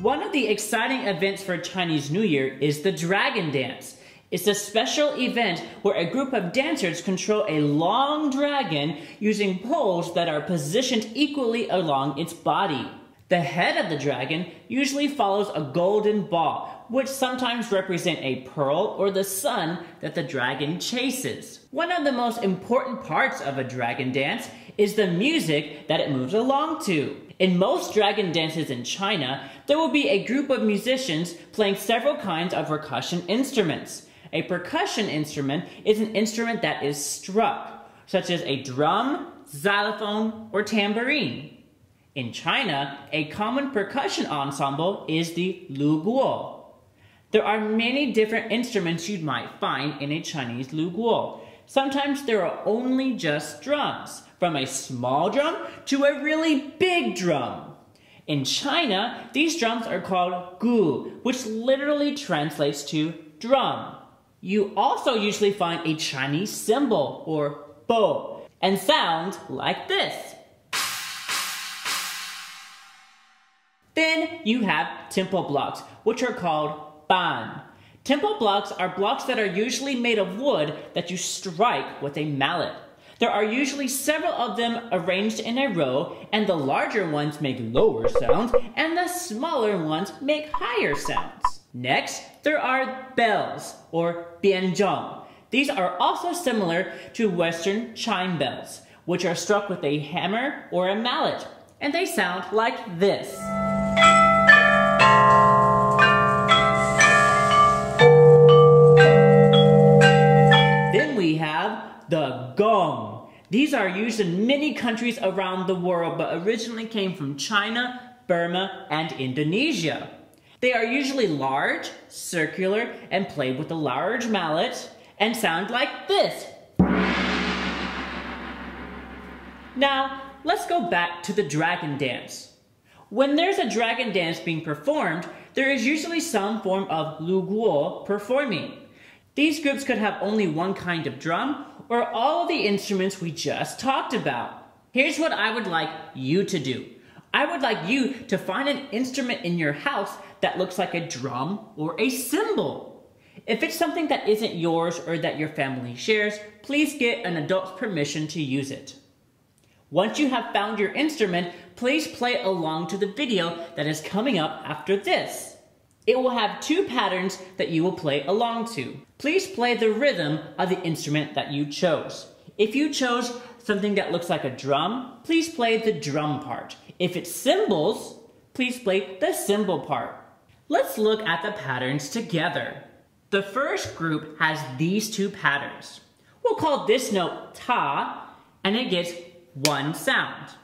One of the exciting events for Chinese New Year is the Dragon Dance. It's a special event where a group of dancers control a long dragon using poles that are positioned equally along its body. The head of the dragon usually follows a golden ball, which sometimes represent a pearl or the sun that the dragon chases. One of the most important parts of a dragon dance is the music that it moves along to. In most dragon dances in China, there will be a group of musicians playing several kinds of percussion instruments. A percussion instrument is an instrument that is struck, such as a drum, xylophone, or tambourine. In China, a common percussion ensemble is the luguo. There are many different instruments you might find in a Chinese luguo. Sometimes there are only just drums, from a small drum to a really big drum. In China, these drums are called gu, which literally translates to drum. You also usually find a Chinese cymbal, or bo, and sounds like this. Then you have temple blocks, which are called ban. Temple blocks are blocks that are usually made of wood that you strike with a mallet. There are usually several of them arranged in a row, and the larger ones make lower sounds, and the smaller ones make higher sounds. Next, there are bells, or Bienjong. These are also similar to Western chime bells, which are struck with a hammer or a mallet, and they sound like this. Then we have the gong. These are used in many countries around the world, but originally came from China, Burma, and Indonesia. They are usually large, circular, and played with a large mallet, and sound like this. Now, let's go back to the dragon dance. When there's a dragon dance being performed, there is usually some form of luguo performing. These groups could have only one kind of drum, or all of the instruments we just talked about. Here's what I would like you to do. I would like you to find an instrument in your house that looks like a drum or a cymbal. If it's something that isn't yours or that your family shares, please get an adult's permission to use it. Once you have found your instrument, please play along to the video that is coming up after this. It will have two patterns that you will play along to. Please play the rhythm of the instrument that you chose. If you chose something that looks like a drum, please play the drum part. If it's cymbals, please play the cymbal part. Let's look at the patterns together. The first group has these two patterns. We'll call this note ta, and it gets one sound.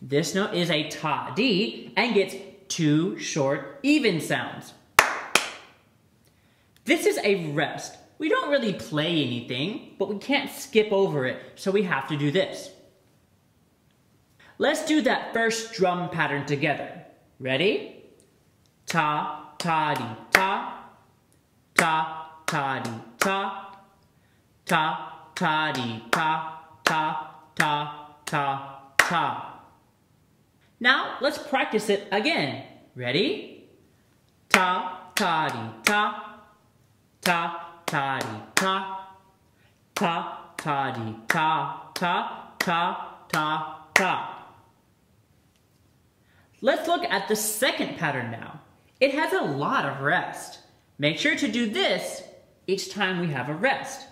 This note is a ta-di, and gets two short, even sounds. This is a rest. We don't really play anything, but we can't skip over it, so we have to do this. Let's do that first drum pattern together. Ready? Ta, ta-di, ta. Ta, ta-di, ta. Ta, ta-di, ta. Ta, ta, ta, ta. Now, let's practice it again. Ready? Ta, ta-di, ta. Ta, ta-di, ta. Ta, ta-di, ta. Ta, ta, ta, ta. Let's look at the second pattern now. It has a lot of rest. Make sure to do this each time we have a rest.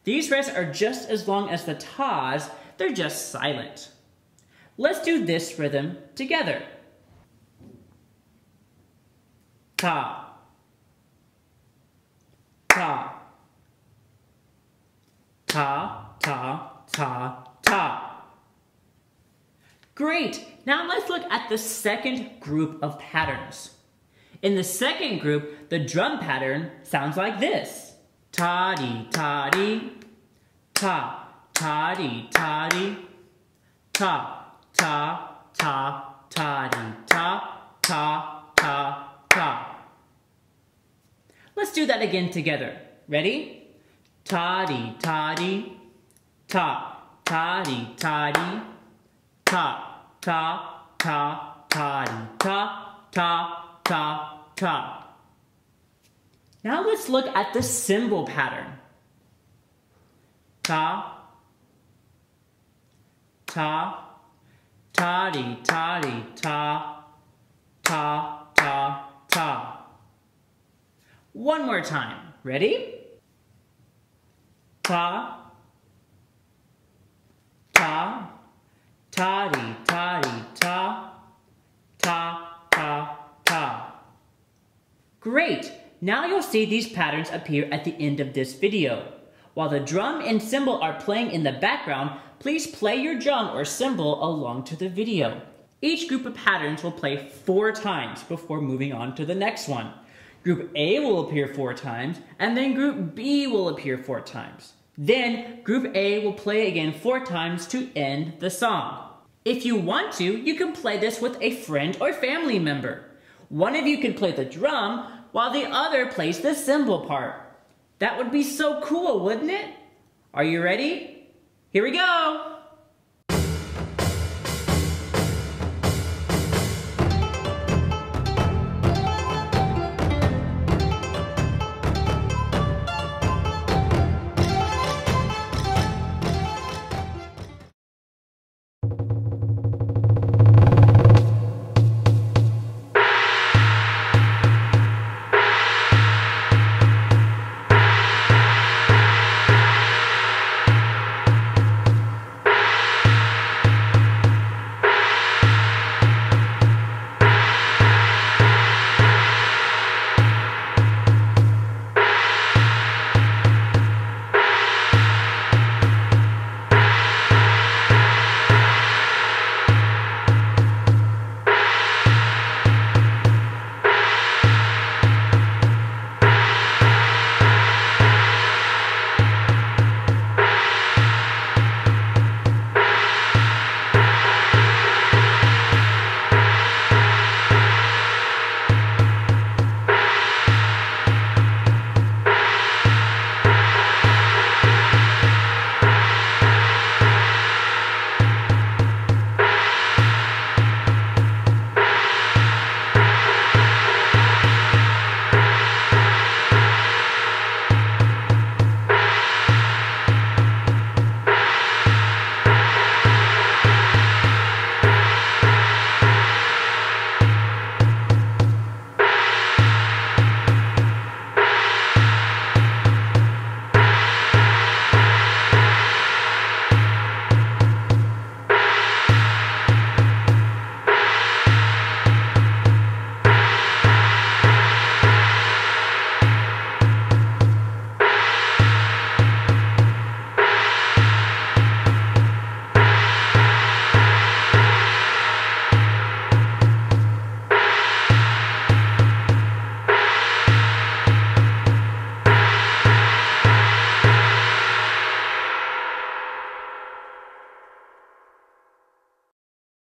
These rests are just as long as the tas, they're just silent. Let's do this rhythm together. Ta. Ta. Ta, ta, ta, ta. Great! Now let's look at the second group of patterns. In the second group, the drum pattern sounds like this. Ta-di, ta-di, ta, ta-di, ta-di, ta, ta, ta, ta-di, ta, ta, ta, ta. Let's do that again together. Ready? Ta-di, ta-di, ta, ta-di, ta-di, ta, ta, ta, ta-di, ta, ta, ta, ta. Now let's look at the cymbal pattern. Ta, ta, ta-dee, ta-dee, ta, ta, ta, ta. One more time. Ready? Ta, ta, ta-dee, ta-dee, ta, ta, ta, ta. Great! Now you'll see these patterns appear at the end of this video. While the drum and cymbal are playing in the background, please play your drum or cymbal along to the video. Each group of patterns will play 4 times before moving on to the next one. Group A will appear 4 times, and then Group B will appear 4 times. Then Group A will play again 4 times to end the song. If you want to, you can play this with a friend or family member. One of you can play the drum, while the other plays the cymbal part. That would be so cool, wouldn't it? Are you ready? Here we go!